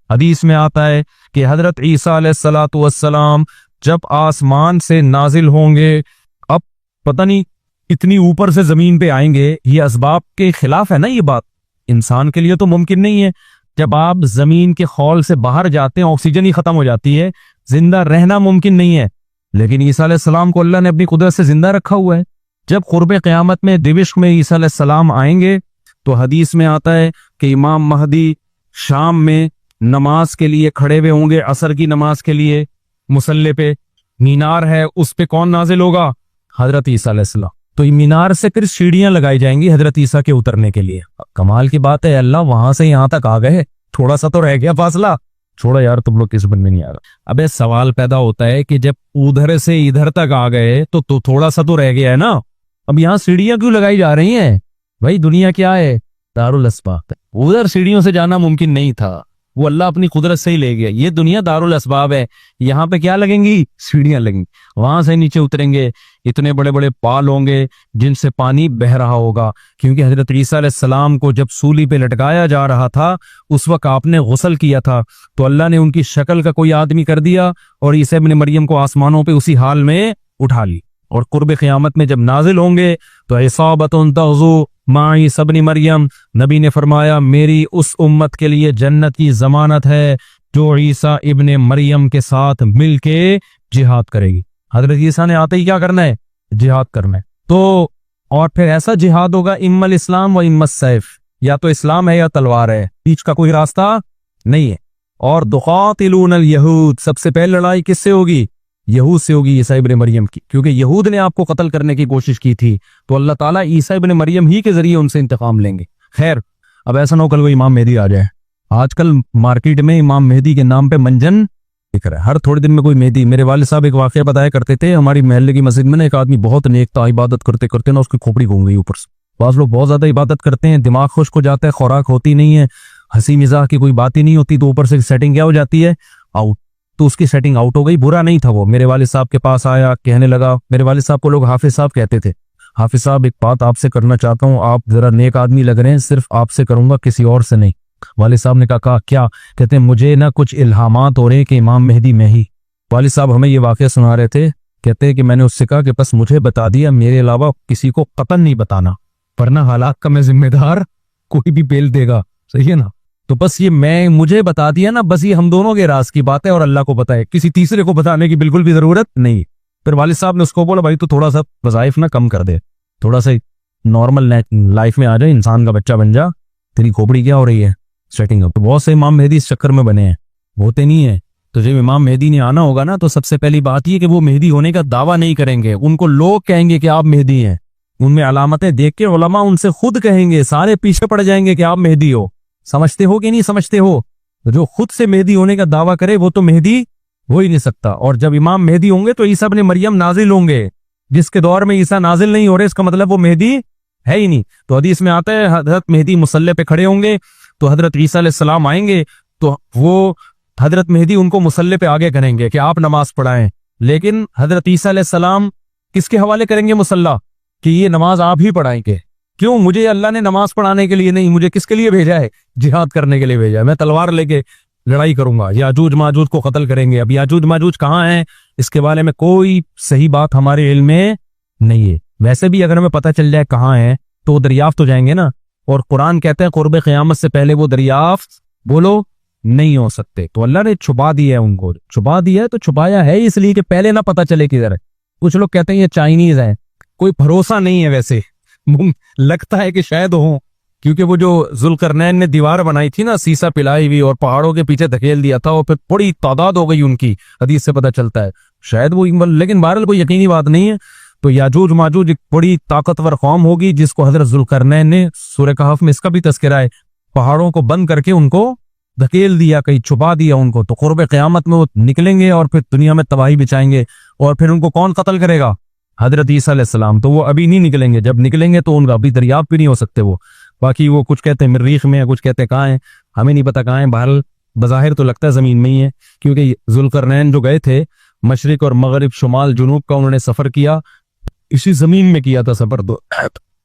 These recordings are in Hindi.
हदीस में आता है कि हजरत ईसा अलैहिस्सलातु वस्सलाम जब आसमान से नाजिल होंगे, अब पता नहीं इतनी ऊपर से जमीन पे आएंगे, ये असबाब के खिलाफ है ना, ये बात इंसान के लिए तो मुमकिन नहीं है। जब आप जमीन के खौल से बाहर जाते हैं ऑक्सीजन ही खत्म हो जाती है, जिंदा रहना मुमकिन नहीं है। लेकिन ईसा अलैहिस्सलाम को अल्लाह ने अपनी कुदरत से जिंदा रखा हुआ है। जब कुर्ब क़यामत में दिमिश्क में ईसा अलैहिस्सलाम आएंगे तो हदीस में आता है कि इमाम महदी शाम में नमाज के लिए खड़े हुए होंगे, असर की नमाज के लिए। मुसल्ले पे मीनार है, उस पे कौन नाजिल होगा? हजरत ईसा अलैहिस्सलाम। तो मीनार से फिर सीढ़ियां लगाई जाएंगी हजरत ईसा के उतरने के लिए। कमाल की बात है, अल्लाह वहां से यहां तक आ गए, थोड़ा सा तो रह गया फासला। छोड़ो यार, तुम लोग किस बन में नहीं आ रहा। अबे सवाल पैदा होता है कि जब उधर से इधर तक आ गए तो थोड़ा सा तो रह गया है ना। अब यहाँ सीढ़ियां क्यों लगाई जा रही हैं? भाई दुनिया क्या है? दारुल अस्बाब है। उधर सीढ़ियों से जाना मुमकिन नहीं था, वो अल्लाह अपनी कुदरत से ही ले गया। ये दुनिया दारुल अस्बाब है, यहाँ पे क्या लगेंगी? सीढ़ियां लगेंगी। वहां से नीचे उतरेंगे, इतने बड़े बड़े पाल होंगे जिनसे पानी बह रहा होगा, क्योंकि हजरत ईसा अलैहिस्सलाम को जब सूली पे लटकाया जा रहा था उस वक्त आपने गुस्ल किया था, तो अल्लाह ने उनकी शक्ल का कोई आदमी कर दिया और ईसा इब्न मरियम को आसमानों पे उसी हाल में उठा ली। और कुर्ब क़यामत में जब नाजिल होंगे तो इसाबतुन तग़ज़ू माई सबनी मरियम, नबी ने फरमाया मेरी उस उम्मत के लिए जन्नत की जमानत है जो ईसा इब्ने मरियम के साथ मिलके जिहाद करेगी। हजरत ईसा ने आते ही क्या करना है? जिहाद करना है। तो और फिर ऐसा जिहाद होगा इम्मल इस्लाम व इम्मत सैफ, या तो इस्लाम है या तलवार है, बीच का कोई रास्ता नहीं है। और दुक़ातिलूनल यहूद, सबसे पहले लड़ाई किससे होगी? यहूद से होगी, ईसा इब्ने मरियम की, क्योंकि यहूद ने आपको कत्ल करने की कोशिश की थी, तो अल्लाह ताला ईसा इब्ने मरियम ही के जरिए उनसे इंतकाम लेंगे। खैर, अब ऐसा ना हो कल वो इमाम मेहदी आ जाए। आजकल मार्केट में इमाम मेहदी के नाम पे मंजन दिख रहा है, हर थोड़े दिन में कोई मेहदी। मेरे वालिद साहब एक वाकया बताया करते थे, हमारी मोहल्ले की मस्जिद में ना एक आदमी बहुत नेक था, इबादत करते करते ना उसकी खोपड़ी घूम गई ऊपर से। बाज़ लोग बहुत ज्यादा इबादत करते हैं, दिमाग खुश्क हो जाता है, खुराक होती नहीं है, हंसी मिजाह की कोई बात ही नहीं होती, तो ऊपर से सेटिंग क्या हो जाती है? आउट। तो उसकी सेटिंग आउट हो गई। बुरा नहीं था वो, मेरे वालिद साहब के पास आया, कहने लगा, मेरे वालिद साहब को लोग हाफिज साहब कहते थे, हाफिज साहब एक बात आपसे करना चाहता हूँ, आप जरा नेक आदमी लग रहे हैं, सिर्फ आपसे करूंगा, किसी और से नहीं। वालिद साहब ने कहा क्या? कहते हैं मुझे ना कुछ इल्हामात हो रहे हैं कि इमाम मेहदी मैं ही। वालिद साहब हमें ये वाकया सुना रहे थे, कहते हैं कि मैंने उससे कहा कि बस मुझे बता दिया, मेरे अलावा किसी को कतन नहीं बताना, वरना हालात का मैं जिम्मेदार, कोई भी बेल देगा। सही है ना? तो बस ये मुझे बता दिया ना, बस ये हम दोनों के राज की बात है और अल्लाह को पता है, किसी तीसरे को बताने की बिल्कुल भी जरूरत नहीं। फिर वालिद साहब ने उसको बोला भाई तू थोड़ा सा वज़ाइफ ना कम कर दे, थोड़ा सा नॉर्मल लाइफ में आ जाए, इंसान का बच्चा बन जा, तेरी खोपड़ी क्या हो रही है? Setting up. तो बहुत से इमाम मेहदी इस चक्कर में बने हैं, होते नहीं है। तो जब इमाम मेहदी ने आना होगा ना, तो सबसे पहली बात ये कि वो मेहदी होने का दावा नहीं करेंगे, उनको लोग कहेंगे कि आप मेहदी हैं, उनमें अलामतें देख के उलमा उनसे खुद कहेंगे, सारे पीछे पड़ जाएंगे कि आप मेहदी हो। समझते हो कि नहीं समझते हो? तो जो खुद से मेहदी होने का दावा करे वो तो मेहदी हो ही नहीं सकता। और जब इमाम मेहदी होंगे तो ईसा इब्ने मरियम नाजिल होंगे, जिसके दौर में ईसा नाजिल नहीं हो रहे, इसका मतलब वो मेहदी है ही नहीं। तो हदीस में आता है हजरत मेहदी मुसल्ले पे खड़े होंगे, तो हजरत ईसा अलैहिस्सलाम आएंगे, तो वो हजरत मेहदी उनको मुसल्ले पे आगे करेंगे कि आप नमाज पढ़ाएं। लेकिन हजरत ईसा अलैहिस्सलाम किसके हवाले करेंगे मुसल्ला? कि ये नमाज आप ही पढ़ाएंगे। क्यों? मुझे अल्लाह ने नमाज पढ़ाने के लिए नहीं, मुझे किसके लिए भेजा है? जिहाद करने के लिए भेजा है। मैं तलवार लेके लड़ाई करूंगा, याजूज माजूज को कत्ल करेंगे। अब याजूज माजूज कहाँ हैं, इसके बारे में कोई सही बात हमारे इल्म में नहीं है। वैसे भी अगर हमें पता चल जाए कहाँ है तो वो दरियाफ्त हो जाएंगे ना, और कुरान कहते हैं कुर्ब क़यामत से पहले वो दरियाफ्त बोलो नहीं हो सकते। तो अल्लाह ने छुपा दिया है, उनको छुपा दिया है। तो छुपाया है इसलिए कि पहले ना पता चले किधर है। कुछ लोग कहते हैं ये चाइनीज है, कोई भरोसा नहीं है, वैसे लगता है कि शायद हो, क्योंकि वो जो जुल्करनैन ने दीवार बनाई थी ना, सीसा पिलाई हुई, और पहाड़ों के पीछे धकेल दिया था, और फिर बड़ी तादाद हो गई उनकी, हदीस से पता चलता है शायद वो, लेकिन बहरहाल कोई यकीनी बात नहीं है। तो याजूज माजूज एक बड़ी ताकतवर कौम होगी जिसको हजरत जुल्करनैन ने सूरह कहफ में इसका भी तज़किरा है, पहाड़ों को बंद करके उनको धकेल दिया, कहीं छुपा दिया उनको। तो कुर्ब क़यामत में वो निकलेंगे और फिर दुनिया में तबाही बिछाएंगे, और फिर उनको कौन कत्ल करेगा? हजरत ईसा अलैहिस्सलाम। तो वो अभी नहीं निकलेंगे, जब निकलेंगे तो उनका अभी दरियाफ्त भी नहीं हो सकते वो। बाकी वो कुछ कहते हैं मरीख में है, कुछ कहते हैं कहाँ है, हमें नहीं पता कहाँ है। बहरहाल बज़ाहिर तो लगता है जमीन में ही है, क्योंकि जुल्करनैन जो गए थे मशरिक और मगरिब शुमाल जुनूब का उन्होंने सफर किया, इसी जमीन में किया था सफर। तो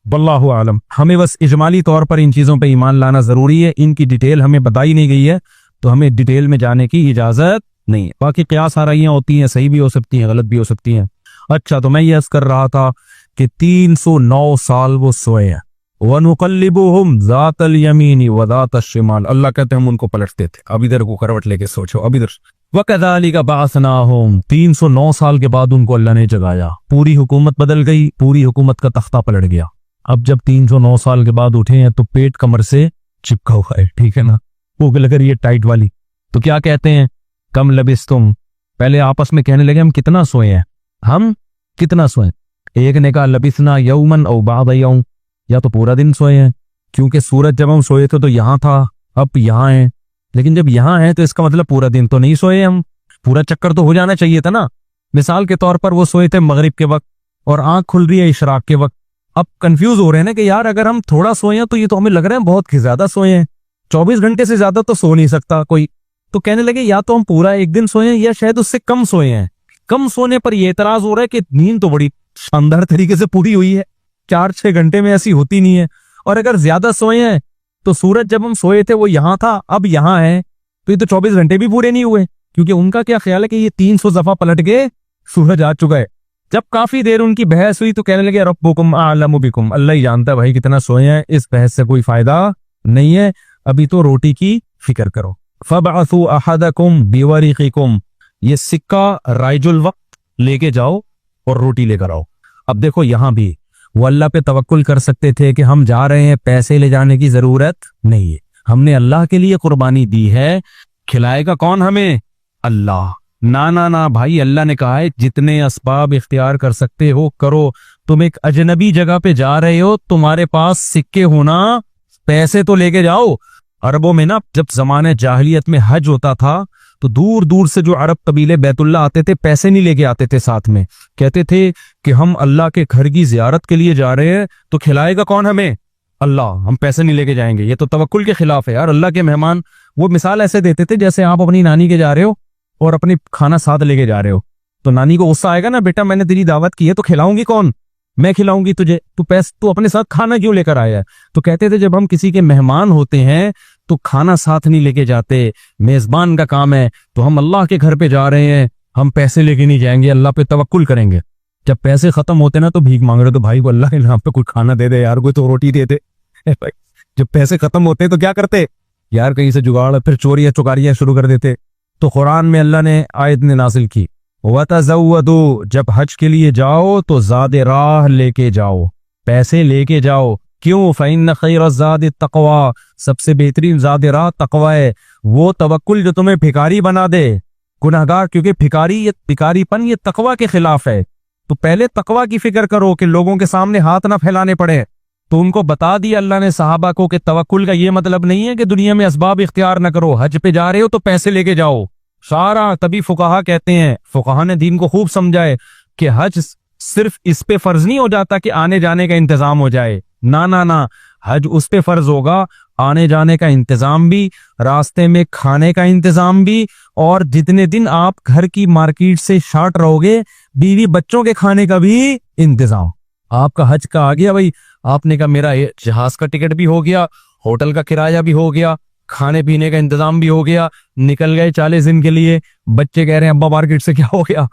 वल्लाहु आलम। हमें बस इजमाली तौर पर इन चीजों पे ईमान लाना जरूरी है, इनकी डिटेल हमें बताई नहीं गई है, तो हमें डिटेल में जाने की इजाजत नहीं है। बाकी क़ियास आराइयां होती हैं, सही भी हो सकती हैं, गलत भी हो सकती हैं। अच्छा, तो मैं ये अर्ज कर रहा था कि 309 साल वो सोए हैं। वनुक़ल्लिबुहुम ज़ातल यमीनी व ज़ातश शिमाल, अल्लाह कहते हैं हम उनको पलटते थे। अब इधर को करवट लेके सोचो, अब इधर। वकज़ालिका बअसनाहुम, 309 साल के बाद उनको अल्लाह ने जगाया। पूरी हुकूमत बदल गई, पूरी हुकूमत का तख्ता पलट गया। अब जब 309 साल के बाद उठे हैं तो पेट कमर से चिपका हुआ है, ठीक है ना, भूख लग रही है टाइट वाली। तो क्या कहते हैं, कम लबिस्तुम, पहले आपस में कहने लगे हम कितना सोए हैं, हम कितना सोए। एक ने कहा लबिसना यौमन औ बाद यौम, या तो पूरा दिन सोए हैं, क्योंकि सूरज जब हम सोए थे तो यहाँ था, अब यहाँ है। लेकिन जब यहाँ है तो इसका मतलब पूरा दिन तो नहीं सोए हम, पूरा चक्कर तो हो जाना चाहिए था ना। मिसाल के तौर पर वो सोए थे मगरिब के वक्त और आंख खुल रही है इशराक के वक्त। अब कंफ्यूज हो रहे हैं ना कि यार अगर हम थोड़ा सोए हैं तो ये तो हमें लग रहा है बहुत ज्यादा सोए हैं, 24 घंटे से ज्यादा तो सो नहीं सकता कोई। तो कहने लगे या तो हम पूरा एक दिन सोए हैं या शायद उससे कम सोए हैं। कम सोने पर यह एतराज हो रहा है कि नींद तो बड़ी शानदार तरीके से पूरी हुई है, 4-6 घंटे में ऐसी होती नहीं है। और अगर ज्यादा सोए हैं तो सूरज जब हम सोए थे वो यहाँ था, अब यहाँ है, तो ये तो 24 घंटे भी पूरे नहीं हुए। क्योंकि उनका क्या ख्याल है कि ये 300 दफा पलट के सूरज आ चुका है। जब काफी देर उनकी बहस हुई तो कहने लगे रब्बुकुम आलमु बिकुम, अल्लाह ही जानता है भाई कितना सोए हैं, इस बहस से कोई फायदा नहीं है, अभी तो रोटी की फिक्र करो। फबअसू अहदकुम बिवरिकिकुम, ये सिक्का राइजुल वक्त लेके जाओ और रोटी लेकर आओ। अब देखो यहां भी वो अल्लाह पे तवक्कुल कर सकते थे कि हम जा रहे हैं, पैसे ले जाने की जरूरत नहीं है, हमने अल्लाह के लिए कुर्बानी दी है, खिलाएगा कौन हमें, अल्लाह। ना ना ना भाई, अल्लाह ने कहा है जितने असबाब इख्तियार कर सकते हो करो। तुम एक अजनबी जगह पे जा रहे हो, तुम्हारे पास सिक्के होना, पैसे तो लेके जाओ। अरबों में ना जब जमाने जाहिलियत में हज होता था तो दूर दूर से जो अरब कबीले बैतुल्ला आते थे पैसे नहीं लेके आते थे साथ में, कहते थे कि हम अल्लाह के घर की जियारत के लिए जा रहे हैं तो खिलाएगा कौन हमें, अल्लाह, हम पैसे नहीं लेके जाएंगे। ये तो तवक्कुल के खिलाफ है यार। अल्लाह के मेहमान वो मिसाल ऐसे देते थे जैसे आप अपनी नानी के जा रहे हो और अपनी खाना साथ लेके जा रहे हो, तो नानी को गुस्सा आएगा ना, बेटा मैंने तेरी दावत की है तो खिलाऊंगी कौन, मैं खिलाऊंगी तुझे, तू अपने साथ खाना क्यों लेकर आया है। तो कहते थे जब हम किसी के मेहमान होते हैं तो खाना साथ नहीं लेके जाते, मेजबान का काम है, तो हम अल्लाह के घर पे जा रहे हैं, हम पैसे लेके नहीं जाएंगे, अल्लाह पे तवक्कुल करेंगे। जब पैसे खत्म होते ना तो भीख मांग रहे, तो भाई को अल्लाह के नाम पे कुछ खाना दे दे यार, कोई तो रोटी दे दे। जब पैसे खत्म होते तो क्या करते यार, कहीं से जुगाड़, फिर चोरियां चुकारियां शुरू कर देते। तो कुरान में अल्लाह ने आयत ने नाजिल की वतज़व्वदू, जब हज के लिए जाओ तो ज़ादे राह लेके जाओ, पैसे लेके जाओ। क्यों, फ़इन्न खैरज़्ज़ादि तक़वा, सबसे बेहतरीन ज़ादे राह तक़वा है, वो तवक्कुल जो तुम्हें भिखारी बना दे, गुनहगार। क्योंकि भिखारीपन ये तक़वा के खिलाफ है। तो पहले तक़वा की फिक्र करो कि लोगों के सामने हाथ ना फैलाने पड़े। तो उनको बता दिया अल्लाह ने सहाबा को कि तवक्कुल का ये मतलब नहीं है कि दुनिया में असबाब इख्तियार न करो, हज पे जा रहे हो तो पैसे लेके जाओ सारा। तभी फुकाहा कहते हैं, फुकाहा ने दीन को खूब समझाए कि हज सिर्फ इस पे फर्ज नहीं हो जाता कि आने जाने का इंतजाम हो जाए, ना ना ना, हज उस पे फर्ज होगा आने जाने का इंतजाम भी, रास्ते में खाने का इंतजाम भी, और जितने दिन आप घर की मार्केट से शार्ट रहोगे बीवी बच्चों के खाने का भी इंतजाम। आपका हज का आ गया भाई, आपने कहा मेरा जहाज का टिकट भी हो गया, होटल का किराया भी हो गया, खाने पीने का इंतजाम भी हो गया, निकल गए 40 दिन के लिए। बच्चे कह रहे हैं अब्बा मार्केट से क्या हो गया,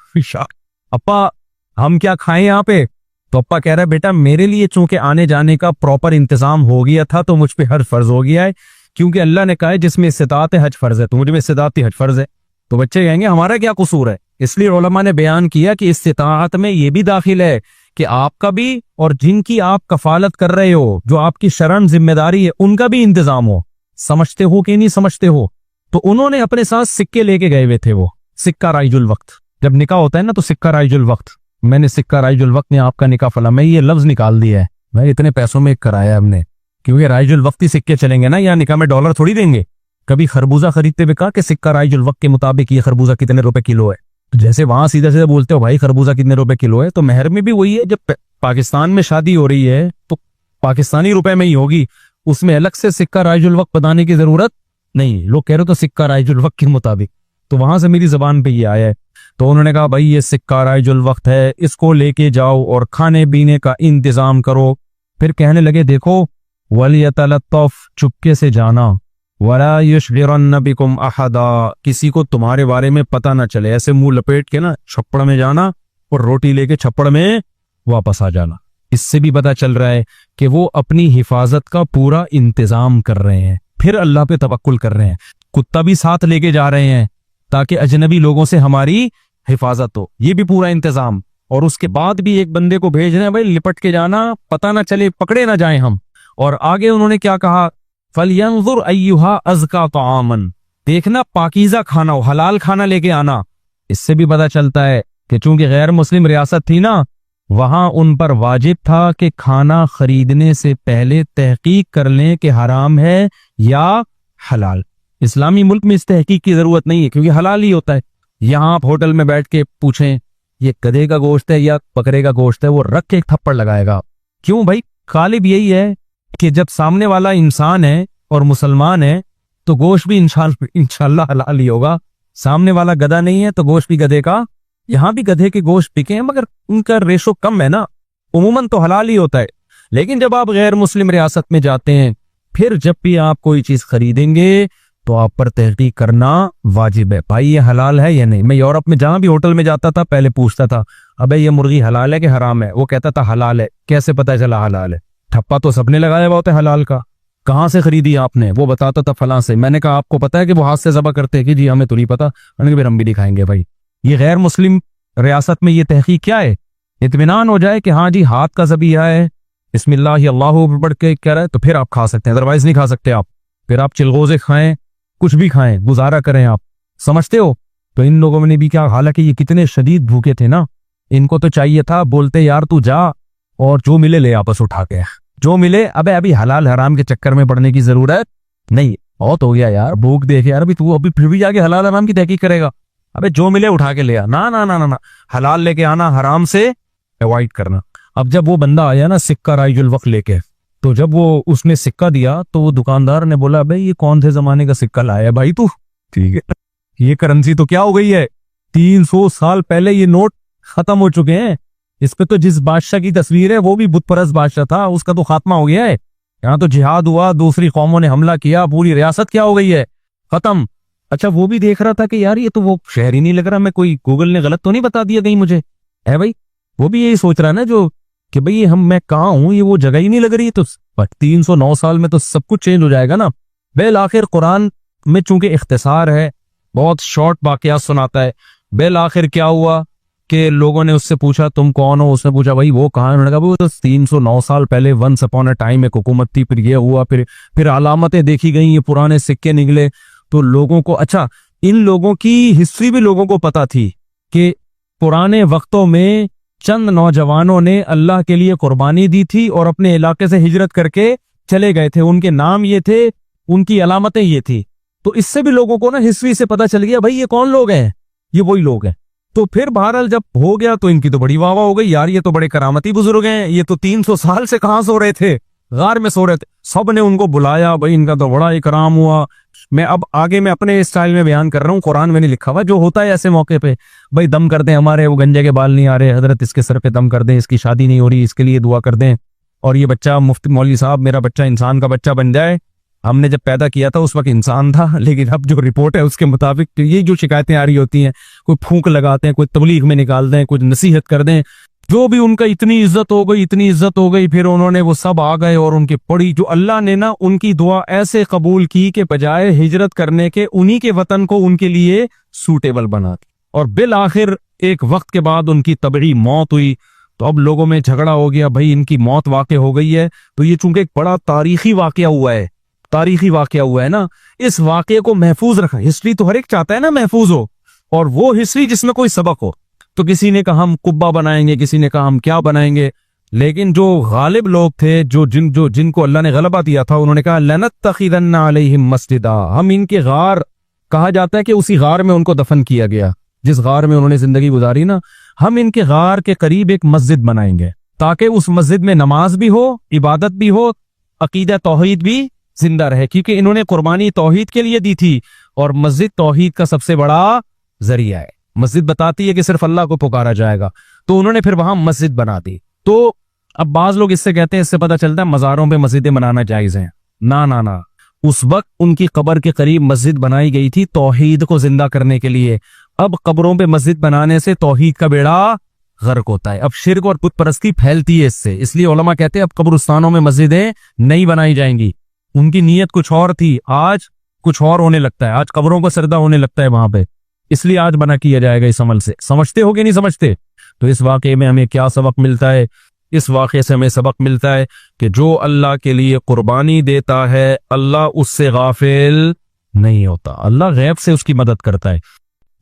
अप्पा हम क्या खाएं यहाँ पे। तो अप्पा कह रहा है बेटा मेरे लिए चूंकि आने जाने का प्रॉपर इंतजाम हो गया था तो मुझ पे हज फर्ज हो गया है, क्योंकि अल्लाह ने कहा है जिसमें इस्तिताअत है हज फर्ज है, तो मुझ में इस्तिताअत थी हज फर्ज है। तो बच्चे कहेंगे हमारा क्या कसूर है। इसलिए उलमा ने बयान किया कि इस्तिताअत में ये भी दाखिल है कि आपका भी और जिनकी आप कफालत कर रहे हो, जो आपकी शरम जिम्मेदारी है, उनका भी इंतजाम हो। समझते हो कि नहीं समझते हो। तो उन्होंने अपने साथ सिक्के लेके गए हुए थे, वो सिक्का राइजुल वक्त, जब निकाह होता है ना तो सिक्का राइजुल वक्त, मैंने सिक्का राइजुल वक्त ने आपका निकाह फला, मैं ये लफ्ज निकाल दिया है भाई, इतने पैसों में कराया हमने, क्योंकि राइजुल वक्त ही सिक्के चलेंगे ना, यहाँ निकाह में डॉलर थोड़ी देंगे। कभी खरबूजा खरीदते हुए कहा कि सिक्का राइजुल वक्त के मुताबिक ये खरबूजा कितने रुपए किलो है, तो जैसे वहां सीधा सीधा बोलते हो भाई खरबूजा कितने रुपए किलो है, तो मेहर में भी वही है। जब पाकिस्तान में शादी हो रही है तो पाकिस्तानी रुपए में ही होगी, उसमें अलग से सिक्का राइजुल वक्त बताने की जरूरत नहीं। लोग कह रहे हो तो सिक्का राइजुल वक्त के मुताबिक, तो वहां से मेरी जबान पे ये आया है। तो उन्होंने कहा भाई ये सिक्का राइजुल वक्त है, इसको लेके जाओ और खाने पीने का इंतजाम करो। फिर कहने लगे देखो वलियतलत्तफ, चुपके से जाना, वला युशगिरन्न बिकुम अहदा, किसी को तुम्हारे बारे में पता ना चले। ऐसे मुंह लपेट के ना छप्पड़ में जाना और रोटी लेके छप्पड़ में वापस आ जाना। इससे भी पता चल रहा है कि वो अपनी हिफाजत का पूरा इंतजाम कर रहे हैं, फिर अल्लाह पे तवक्कुल कर रहे हैं। कुत्ता भी साथ लेके जा रहे हैं ताकि अजनबी लोगों से हमारी हिफाजत हो, ये भी पूरा इंतजाम। और उसके बाद भी एक बंदे को भेज रहे हैं, भाई लिपट के जाना, पता ना चले, पकड़े ना जाए हम। और आगे उन्होंने क्या कहा, फलयंजुर अय्युहा अज़का तआमन, देखना पाकीज़ा खाना हो, हलाल खाना लेके आना। इससे भी पता चलता है कि चूंकि गैर मुस्लिम रियासत थी ना, वहां उन पर वाजिब था कि खाना खरीदने से पहले तहकीक कर लें कि हराम है या हलाल। इस्लामी मुल्क में इस तहकीक की जरूरत नहीं है क्योंकि हलाल ही होता है। यहां आप होटल में बैठ के पूछें ये गधे का गोश्त है या बकरे का गोश्त है, वो रख के एक थप्पड़ लगाएगा। क्यों भाई? गालिब यही है कि जब सामने वाला इंसान है और मुसलमान है तो गोश्त भी इंशाल्लाह हलाल ही होगा। सामने वाला गधा नहीं है तो गोश्त भी गधे का। यहां भी गधे के गोश्त बिके हैं मगर उनका रेशो कम है ना, उमूमन तो हलाल ही होता है। लेकिन जब आप गैर मुस्लिम रियासत में जाते हैं, फिर जब भी आप कोई चीज खरीदेंगे तो आप पर तहकीक करना वाजिब है, भाई ये हलाल है या नहीं। मैं यूरोप में जहां भी होटल में जाता था पहले पूछता था, अबे ये मुर्गी हलाल है कि हराम है? वो कहता था हलाल है। कैसे पता चला हलाल है? ठप्पा तो सबने लगाया हुआ होता है हलाल का। कहाँ से खरीदी आपने? वो बताता था फलां से। मैंने कहा आपको पता है कि वो हाथ से ज़बह करते हैं? कि जी हमें तो नहीं पता। फिर हम भी दिखाएंगे भाई ये गैर मुस्लिम रियासत में ये तहकीक क्या है, इत्मीनान हो जाए कि हाँ जी हाथ का ज़बीहा है, बिस्मिल्लाह अल्लाहू अकबर पढ़ के कह रहा है तो फिर आप खा सकते हैं, अदरवाइज नहीं खा सकते आप। फिर आप चिलगोजे खाएं, कुछ भी खाएं, गुजारा करें आप, समझते हो? तो इन लोगों ने भी क्या, हालांकि ये कितने शदीद भूखे थे ना, इनको तो चाहिए था, बोलते यार तू जा और जो मिले ले आपस उठा के, जो मिले। अबे अभी हलाल हराम के चक्कर में पड़ने की जरूरत नहीं, बहुत हो गया यार, भूख देखे यार, अभी तू अभी फिर भी जाके हलाल हराम की तहकीक करेगा? अबे जो मिले उठा के ले आ, ना ना ना ना ना, हलाल लेके आना, हराम से अवॉइड करना। अब जब वो बंदा आया ना सिक्का राइजुल वक्त लेके, तो जब वो उसने सिक्का दिया तो वो दुकानदार ने बोला भाई ये कौन से जमाने का सिक्का लाया है भाई तू? ठीक है, ये करेंसी तो क्या हो गई है, 300 साल पहले ये नोट खत्म हो चुके हैं। इस पे तो जिस बादशाह की तस्वीर है वो भी बुतपरस्त बादशाह था, उसका तो खात्मा हो गया है। यहाँ तो जिहाद हुआ, दूसरी कौमों ने हमला किया, पूरी रियासत क्या हो गई है, खत्म। अच्छा वो भी देख रहा था कि यार ये तो वो शहर ही नहीं लग रहा, मैं कोई गूगल ने गलत तो नहीं बता दिया कहीं मुझे, है भाई? वो भी यही सोच रहा है ना जो कि भाई मैं कहाँ हूँ, ये वो जगह ही नहीं लग रही। तो 309 साल में तो सब कुछ चेंज हो जाएगा ना। बेल आखिर कुरान में चूंकि इख्तिसार है, बहुत शॉर्ट वाकयात सुनाता है। बेल आखिर क्या हुआ कि लोगों ने उससे पूछा तुम कौन हो? उसने पूछा भाई वो कहाँ है? उन्होंने कहा वो तो 309 साल पहले वंस अपॉन अ टाइम एक हुकूमत थी, फिर ये हुआ, फिर अलामतें देखी गई, ये पुराने सिक्के निकले। तो लोगों को, अच्छा इन लोगों की हिस्ट्री भी लोगों को पता थी कि पुराने वक्तों में चंद नौजवानों ने अल्लाह के लिए कुर्बानी दी थी और अपने इलाके से हिजरत करके चले गए थे, उनके नाम ये थे, उनकी अलामतें ये थी। तो इससे भी लोगों को ना हिस्ट्री से पता चल गया भाई ये कौन लोग हैं, ये वही लोग हैं। तो फिर बहरहाल जब हो गया तो इनकी तो बड़ी वाह वाह हो गई, यार ये तो बड़े करामती बुजुर्ग हैं, ये तो 300 साल से कहां सो रहे थे, गार में सो रहे थे। सब ने उनको बुलाया, भाई इनका तो बड़ा इकराम हुआ। मैं अब आगे मैं अपने स्टाइल में बयान कर रहा हूँ, कुरान में नहीं लिखा हुआ, जो होता है ऐसे मौके पे, भाई दम कर दें, हमारे वो गंजे के बाल नहीं आ रहे, हजरत इसके सर पे दम कर दें, इसकी शादी नहीं हो रही, इसके लिए दुआ कर दें, और ये बच्चा मुफ्ती मौलवी साहब मेरा बच्चा इंसान का बच्चा बन जाए। हमने जब पैदा किया था उस वक्त इंसान था, लेकिन अब जो रिपोर्ट है उसके मुताबिक तो ये जो शिकायतें आ रही होती हैं, कोई फूंक लगाते हैं, कोई तबलीग में निकाल दें, कुछ नसीहत कर दें, जो भी उनका इतनी इज्जत हो गई, इतनी इज्जत हो गई, फिर उन्होंने वो सब आ गए और उनकी पड़ी, जो अल्लाह ने ना उनकी दुआ ऐसे कबूल की कि बजाय हिजरत करने के उन्हीं के वतन को उनके लिए सूटेबल बना दी। और बिल आखिर एक वक्त के बाद उनकी तबई मौत हुई। तो अब लोगों में झगड़ा हो गया, भाई इनकी मौत वाक़ हो गई है, तो ये चूंकि एक बड़ा तारीखी वाक़या हुआ है, तारीखी वाक़या हुआ है ना, इस वाक़े को महफूज रखा। हिस्ट्री तो हर एक चाहता है ना महफूज हो, और वो हिस्ट्री जिसमें कोई सबक हो। तो किसी ने कहा हम कुब्बा बनाएंगे, किसी ने कहा हम क्या बनाएंगे, लेकिन जो गालिब लोग थे, जिनको अल्लाह ने गलबा दिया था, उन्होंने कहा लनत्तखिदन्ना अलैहिम मस्जिदा, हम इनके गार, कहा जाता है कि उसी गार में उनको दफन किया गया जिस गार में उन्होंने जिंदगी गुजारी ना, हम इनके गार के करीब एक मस्जिद बनाएंगे ताकि उस मस्जिद में नमाज भी हो, इबादत भी हो, अकीदा तौहीद भी जिंदा रहे, क्योंकि इन्होंने कुर्बानी तौहीद के लिए दी थी और मस्जिद तौहीद का सबसे बड़ा जरिया है। मस्जिद बताती है कि सिर्फ अल्लाह को पुकारा जाएगा, तो उन्होंने फिर वहां मस्जिद बना दी। तो अब बाज लोग इससे कहते हैं, इससे पता चलता है मज़ारों पे मस्जिदें बनाना जायज है। ना ना ना, उस वक्त उनकी कब्र के करीब मस्जिद बनाई गई थी तौहीद को जिंदा करने के लिए। अब कब्रों पे मस्जिद बनाने से तौहीद का बेड़ा गर्क होता है। अब शिर्क और बुत परस्ती फैलती है इससे, इसलिए उलमा कहते हैं अब कब्रिस्तानों में मस्जिदें नहीं बनाई जाएंगी। उनकी नीयत कुछ और थी, आज कुछ और होने लगता है, आज कब्रों को सरदा होने लगता है वहां पे, इसलिए आज बना किया जाएगा इस अमल से। समझते हो कि नहीं समझते? तो इस वाकये में हमें क्या सबक मिलता है? इस वाकये से हमें सबक मिलता है कि जो अल्लाह के लिए कुर्बानी देता है अल्लाह उससे गाफिल नहीं होता, अल्लाह गैब से उसकी मदद करता है।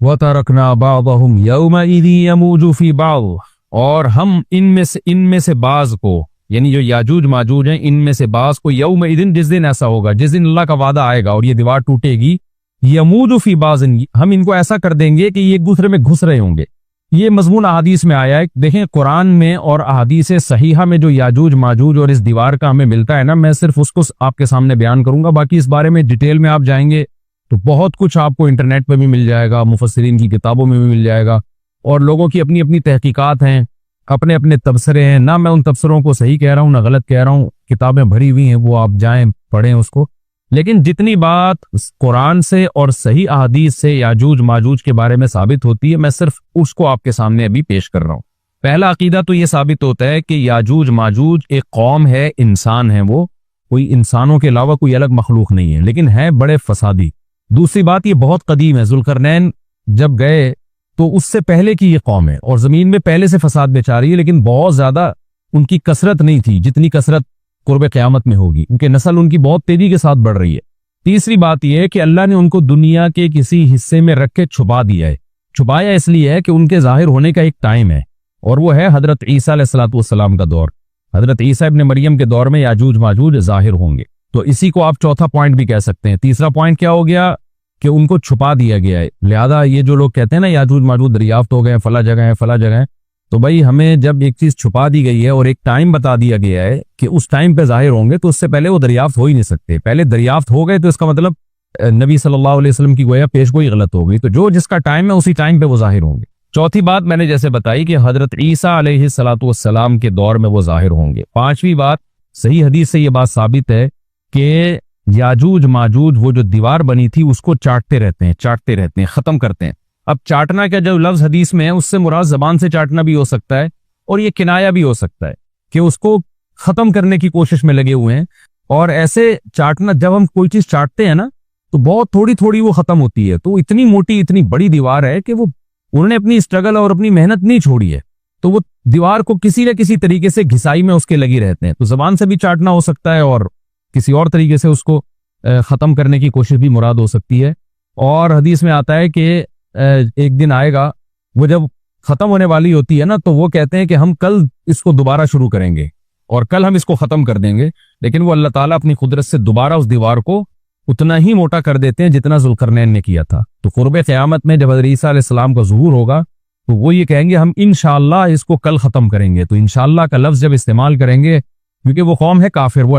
वतरकना बादहुम यौमइज़ि यमूजु फी बाद, और हम इनमें से बाज को, यानी जो याजूज माजूज हैं, इनमें से बाज को यौमइज़िन, जिस दिन ऐसा होगा, जिस दिन अल्लाह का वादा आएगा और ये दीवार टूटेगी, यमूजु फी बाज़िन, हम इनको ऐसा कर देंगे कि ये एक दूसरे में घुस रहे होंगे। ये मजमून अहादीस में आया है। देखें कुरान में और अहादीस सहीहा में जो याजूज माजूज और इस दीवार का हमें मिलता है ना, मैं सिर्फ उसको आपके सामने बयान करूंगा, बाकी इस बारे में डिटेल में आप जाएंगे तो बहुत कुछ आपको इंटरनेट पे भी मिल जाएगा, मुफस्सिरीन की किताबों में भी मिल जाएगा, और लोगों की अपनी अपनी तहकीकात हैं, अपने अपने तबसरे हैं। ना मैं उन तबसरों को सही कह रहा हूँ ना गलत कह रहा हूँ, किताबें भरी हुई हैं, वो आप जाएं पढ़ें उसको। लेकिन जितनी बात कुरान से और सही अहादीस से याजूज माजूज के बारे में साबित होती है, मैं सिर्फ उसको आपके सामने अभी पेश कर रहा हूँ। पहला अकीदा तो ये साबित होता है कि याजूज माजूज एक कौम है, इंसान है, वो कोई इंसानों के अलावा कोई अलग मखलूक नहीं है, लेकिन है बड़े फसादी। दूसरी बात, ये बहुत कदीम है, जुल्करनैन जब गए तो उससे पहले की ये कौम है और जमीन में पहले से फसाद मचा रही है, लेकिन बहुत ज्यादा उनकी कसरत नहीं थी जितनी कसरत कुर्ब क़यामत में होगी, उनके नस्ल उनकी बहुत तेजी के साथ बढ़ रही है। तीसरी बात यह है कि अल्लाह ने उनको दुनिया के किसी हिस्से में रख के छुपा दिया है। छुपाया इसलिए है कि उनके जाहिर होने का एक टाइम है, और वो है हजरत ईसा अलैहिस्सलाम का दौर। हजरत ईसा इब्ने मरियम के दौर में याजूज माजूज जाहिर होंगे, तो इसी को आप चौथा पॉइंट भी कह सकते हैं। तीसरा पॉइंट क्या हो गया कि उनको छुपा दिया गया है। लिहाजा ये जो लोग कहते हैं ना याजूज माजूज दरियाफ्त हो गए, फला जगह है फला जगह है, तो भाई हमें जब एक चीज छुपा दी गई है और एक टाइम बता दिया गया है कि उस टाइम पे जाहिर होंगे, तो उससे पहले वो दरियाफ्त हो ही नहीं सकते। पहले दरियाफ्त हो गए तो इसका मतलब नबी सल्लल्लाहु अलैहि वसल्लम की गोया पेशगोई गलत हो गई। तो जो जिसका टाइम है उसी टाइम पे वो जाहिर होंगे। चौथी बात मैंने जैसे बताई कि हजरत ईसा अलैहिस्सलाम के दौर में वो जाहिर होंगे। पांचवी बात, सही हदीस से ये बात साबित है कि याजूज माजूज वो जो दीवार बनी थी उसको चाटते रहते हैं, खत्म करते हैं। अब चाटना क्या, जो लफ्ज हदीस में है उससे मुराद जबान से चाटना भी हो सकता है और ये किनाया भी हो सकता है कि उसको खत्म करने की कोशिश में लगे हुए हैं। और ऐसे चाटना, जब हम कोई चीज चाटते हैं ना तो बहुत थोड़ी थोड़ी वो खत्म होती है। तो इतनी मोटी इतनी बड़ी दीवार है कि वो उन्होंने अपनी स्ट्रगल और अपनी मेहनत नहीं छोड़ी है, तो वो दीवार को किसी न किसी तरीके से घिसाई में उसके लगी रहते हैं। तो जबान से भी चाटना हो सकता है और किसी और तरीके से उसको खत्म करने की कोशिश भी मुराद हो सकती है। और हदीस में आता है कि एक दिन आएगा वो जब खत्म होने वाली होती है ना, तो वो कहते हैं कि हम कल इसको दोबारा शुरू करेंगे और कल हम इसको खत्म कर देंगे। लेकिन वो अल्लाह ताला अपनी कुदरत से दोबारा उस दीवार को उतना ही मोटा कर देते हैं जितना जुल्करनैन ने किया था। तो कुर्ब क़यामत में जब हज़रत ईसा अलैहिस्सलाम का ज़ुहूर होगा तो वो ये कहेंगे हम इंशाअल्लाह इसको कल खत्म करेंगे। तो इंशाअल्लाह का लफ्ज जब इस्तेमाल करेंगे, क्योंकि वो कौम है काफिर, वो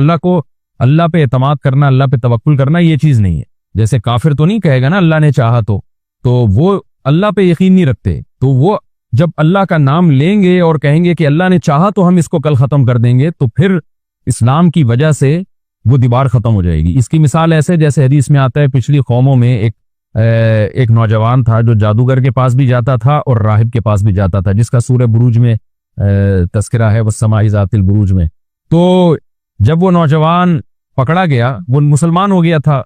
अल्लाह पे एतमाद करना, अल्लाह पे तवक्कुल करना ये चीज नहीं है। जैसे काफिर तो नहीं कहेगा ना अल्लाह ने चाहा तो वो अल्लाह पे यकीन नहीं रखते। तो वो जब अल्लाह का नाम लेंगे और कहेंगे कि अल्लाह ने चाहा तो हम इसको कल खत्म कर देंगे, तो फिर इस्लाम की वजह से वो दीवार खत्म हो जाएगी। इसकी मिसाल ऐसे जैसे हदीस में आता है, पिछली कौमों में एक नौजवान था जो जादूगर के पास भी जाता था और राहिब के पास भी जाता था, जिसका सूरह बुरूज में तस्करा है, वस्समाई ज़ातिल बुरूज में। तो जब वो नौजवान पकड़ा गया, वो मुसलमान हो गया था,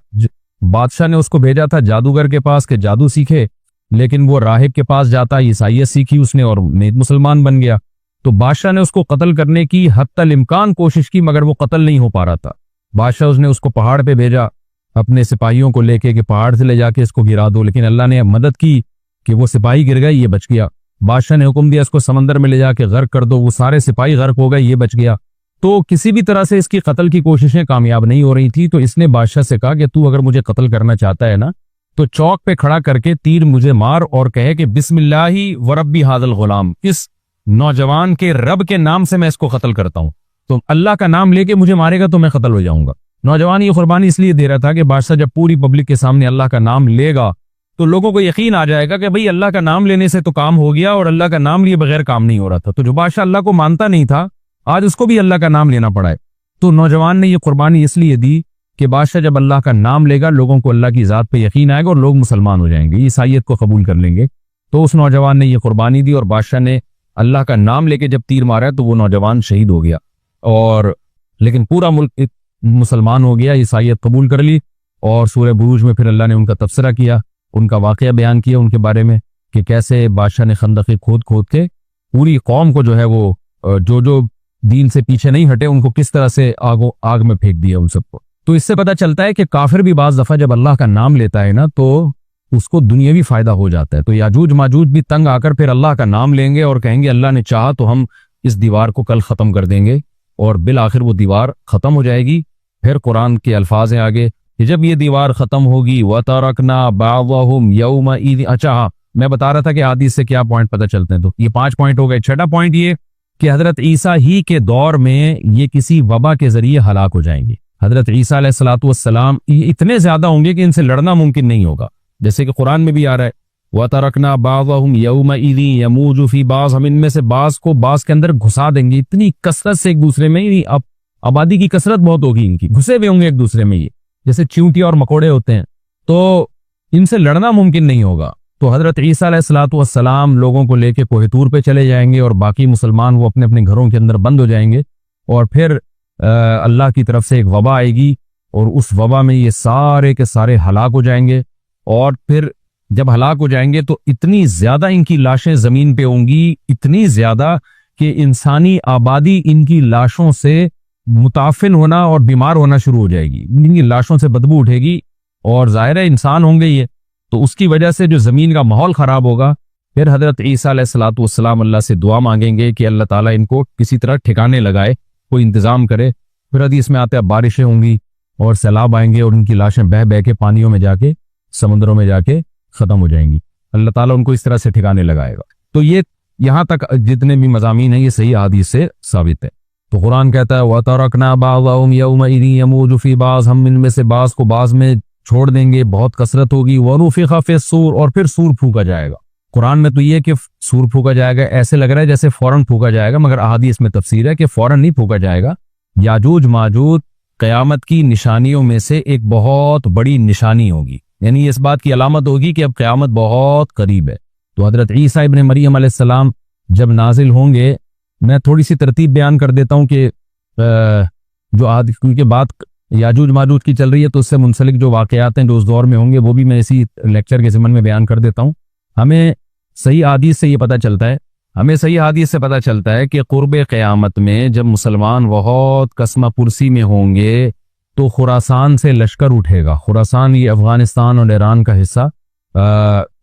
बादशाह ने उसको भेजा था जादूगर के पास के जादू सीखे, लेकिन वो राहिब के पास जाता, ईसाइयत सीखी उसने और नेक मुसलमान बन गया। तो बादशाह ने उसको कत्ल करने की हत्तल इम्कान कोशिश की, मगर वो कत्ल नहीं हो पा रहा था। बादशाह उसने उसको पहाड़ पे भेजा अपने सिपाहियों को लेके कि पहाड़ से ले जाके इसको गिरा दो, लेकिन अल्लाह ने मदद की कि वो सिपाही गिर गए, ये बच गया। बादशाह ने हुक्म दिया इसको समंदर में ले जाके गर्क कर दो, वो सारे सिपाही गर्क हो गए, ये बच गया। तो किसी भी तरह से इसकी कत्ल की कोशिशें कामयाब नहीं हो रही थी। तो इसने बादशाह से कहा कि तू अगर मुझे कत्ल करना चाहता है ना, तो चौक पे खड़ा करके तीर मुझे मार और कहे कि बिस्मिल्लाही व रब्बी हाज़ल गुलाम, इस नौजवान के रब के नाम से मैं इसको कत्ल करता हूं। तो अल्लाह का नाम लेके मुझे मारेगा तो मैं कत्ल हो जाऊंगा। नौजवान ये कुर्बानी इसलिए दे रहा था कि बादशाह जब पूरी पब्लिक के सामने अल्लाह का नाम लेगा तो लोगों को यकीन आ जाएगा कि भाई अल्लाह का नाम लेने से तो काम हो गया, और अल्लाह का नाम लिए बगैर काम नहीं हो रहा था। तो जो बादशाह अल्लाह को मानता नहीं था, आज उसको भी अल्लाह का नाम लेना पड़ा है। तो नौजवान ने ये कुर्बानी इसलिए दी कि बादशाह जब अल्लाह का नाम लेगा, लोगों को अल्लाह की ज़ात पे यकीन आएगा और लोग मुसलमान हो जाएंगे, ईसाइयत को कबूल कर लेंगे। तो उस नौजवान ने ये कुर्बानी दी और बादशाह ने अल्लाह का नाम लेके जब तीर मारा तो वो नौजवान शहीद हो गया। और लेकिन पूरा मुल्क मुसलमान हो गया, ईसाइयत कबूल कर ली। और सूरह बुरूज में फिर अल्लाह ने उनका तबसरा किया, उनका वाक़या बयान किया उनके बारे में कि कैसे बादशाह ने खंदक़ें खोद खोद के पूरी कौम को जो है वो जो दीन से पीछे नहीं हटे उनको किस तरह से आग में फेंक दिया उन सबको। तो इससे पता चलता है कि काफिर भी बाज दफा जब अल्लाह का नाम लेता है ना तो उसको दुनियावी फायदा हो जाता है। तो याजूज माजूज भी तंग आकर फिर अल्लाह का नाम लेंगे और कहेंगे अल्लाह ने चाहा तो हम इस दीवार को कल खत्म कर देंगे, और बिल आखिर वो दीवार खत्म हो जाएगी। फिर कुरान के अल्फाज हैं आगे कि जब ये दीवार खत्म होगी व तरकना बादहुम यौमइज़। अच्छा, मैं बता रहा था कि हदीस से क्या पॉइंट पता चलते हैं, तो ये 5 पॉइंट हो गए। छठा पॉइंट ये कि हजरत ईसा ही के दौर में ये किसी वबा के जरिए हलाक हो जाएंगे। हजरत ईसा अलैहिस्सलातु वस्सलाम ये इतने ज्यादा होंगे कि इनसे लड़ना मुमकिन नहीं होगा, जैसे कि कुरान में भी आ रहा है व तरकना बादहुम यौमइज़ यमूजु फी बाज़, हम इनमें से बाज को बाज के अंदर घुसा देंगे। इतनी कसरत से एक दूसरे में, अब आबादी की कसरत बहुत होगी इनकी, घुसे हुए होंगे एक दूसरे में, ये जैसे चींटियां और मकोड़े होते हैं, तो इनसे लड़ना मुमकिन नहीं होगा। तो हजरत ईसा अलैहिस्सलातु वस्सलाम लोगों को लेके कोहे तूर पे चले जाएंगे और बाकी मुसलमान वो अपने अपने घरों के अंदर बंद हो जाएंगे। और फिर अल्लाह की तरफ से एक वबा आएगी और उस वबा में ये सारे के सारे हलाक हो जाएंगे। और फिर जब हलाक हो जाएंगे तो इतनी ज्यादा इनकी लाशें जमीन पे होंगी, इतनी ज्यादा कि इंसानी आबादी इनकी लाशों से मुताफिन होना और बीमार होना शुरू हो जाएगी। इनकी लाशों से बदबू उठेगी और जाहिर है इंसान होंगे ये, तो उसकी वजह से जो जमीन का माहौल खराब होगा। फिर हजरत ईसा अलैहिस्सलातु वस्सलाम अल्लाह से दुआ मांगेंगे कि अल्लाह ताला इनको किसी तरह ठिकाने लगाए, कोई इंतजाम करे। फिर हदीस में आता है बारिशें होंगी और सैलाब आएंगे और उनकी लाशें बह बह के पानियों में जाके, समुद्रों में जाके खत्म हो जाएंगी। अल्लाह ताला उनको इस तरह से ठिकाने लगाएगा। तो ये यहाँ तक जितने भी मज़ामीन हैं ये सही हदीस से साबित है। तो कुरान कहता है व तरकना बाज़हुम यौमइज़ यमूजु फी बाज़, हम इनमें से बाज को बाज में छोड़ देंगे, बहुत कसरत होगी। व नुफ़िख़ फ़िस्सूर, और फिर सूर फूका जाएगा। कुरान में तो ये कि सूर फूका जाएगा ऐसे लग रहा है जैसे फौरन फूका जाएगा, मगर अहादीस में तफसीर है कि फौरन नहीं फूका जाएगा। याजूज माजूज क़यामत की निशानियों में से एक बहुत बड़ी निशानी होगी, यानी इस बात की अलामत होगी कि अब क़यामत बहुत करीब है। तो हजरत ईसा इब्न मरियम अलैहिस्सलाम जब नाजिल होंगे, मैं थोड़ी सी तरतीब बयान कर देता हूँ कि जो आज क्योंकि बात याजूज माजूज की चल रही है तो उससे मुंसलिक जो वाक़यात हैं जो उस दौर में होंगे वो भी मैं इसी लेक्चर के ज़िमन में बयान कर देता हूँ। हमें सही हदीस से ये पता चलता है, कि क़ुर्ब क़यामत में जब मुसलमान बहुत कसमा पुरसी में होंगे तो खुरासान से लश्कर उठेगा। खुरासान ये अफगानिस्तान और ईरान का हिस्सा,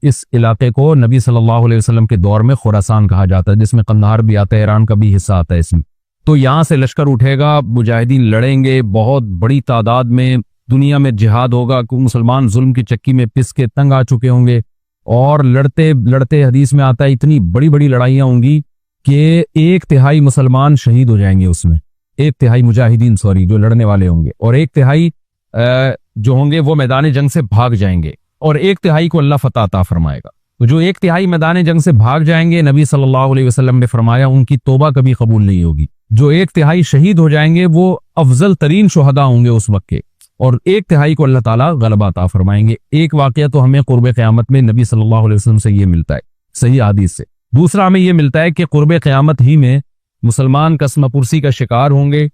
इस इलाके को नबी सल्लल्लाहु अलैहि वसल्लम के दौर में खुरासान कहा जाता है, जिसमें कंधार भी आता है, ईरान का भी हिस्सा आता है इसमें। तो यहाँ से लश्कर उठेगा, मुजाहिदीन लड़ेंगे बहुत बड़ी तादाद में, दुनिया में जिहाद होगा, मुसलमान जुल्म की चक्की में पिस के तंग आ चुके होंगे और लड़ते लड़ते हदीस में आता है इतनी बड़ी बड़ी लड़ाइयाँ होंगी कि 1/3 मुसलमान शहीद हो जाएंगे उसमें, 1/3 मुजाहिदीन जो लड़ने वाले होंगे, और 1/3 जो होंगे वो मैदान जंग से भाग जाएंगे और 1/3 को अल्लाह फतह अता फरमाएगा। तो जो 1/3 मैदान जंग से भाग जाएंगे, नबी सल्लल्लाहु अलैहि वसल्लम ने फरमाया उनकी तौबा कभी कबूल नहीं होगी। जो 1/3 शहीद हो जाएंगे वो अफजल तरीन शुहदा होंगे उस वक्त के, और 1/3 को अल्लाह ताला गलबा अता फरमाएंगे। एक वाकया तो हमें क़ुर्ब क़यामत में नबी सल्लल्लाहु अलैहि वसल्लम से ये मिलता है सही हदीस से। दूसरा हमें ये मिलता है कि क़ुर्ब क़यामत ही में मुसलमान कसम पुरसी का शिकार होंगे,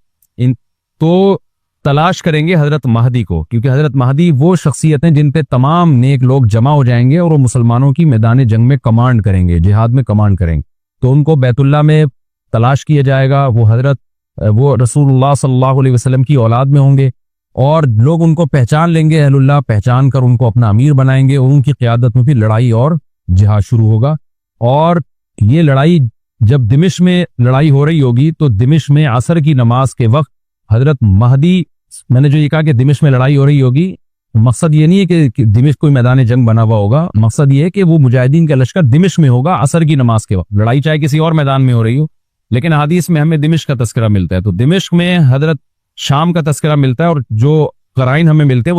तो तलाश करेंगे हजरत महदी को, क्योंकि हजरत महदी वो शख्सियत हैं जिन पे तमाम नेक लोग जमा हो जाएंगे और वो मुसलमानों की मैदान जंग में कमांड करेंगे, जिहाद में कमांड करेंगे। तो उनको बैतुल्लाह में तलाश किया जाएगा। वो रसूलुल्लाह सल्लल्लाहु अलैहि वसल्लम की औलाद में होंगे और लोग उनको पहचान लेंगे, अहलुल्लाह पहचान कर उनको अपना अमीर बनाएंगे और उनकी क़यादत में फिर लड़ाई और जिहाद शुरू होगा। और ये लड़ाई जब दिमिश्क में लड़ाई हो रही होगी तो दिमिश्क में असर की नमाज के वक्त हजरत महदी, मैंने जो ये कहा कि दिमिश्क में लड़ाई हो रही होगी, मकसद ये नहीं है कि दिमिश्क कोई मैदान जंग बना हुआ होगा, मकसद ये है कि वो मुजाहिदीन का लश्कर दिमिश्क में होगा असर की नमाज के वक्त। लड़ाई चाहे किसी और मैदान में हो रही हो, लेकिन हदीस में हमें दिमिश्क का तस्करा मिलता है। तो दिमिश्क में हजरत शाम का तस्करा मिलता है और जो क़राइन हमें मिलते हैं वो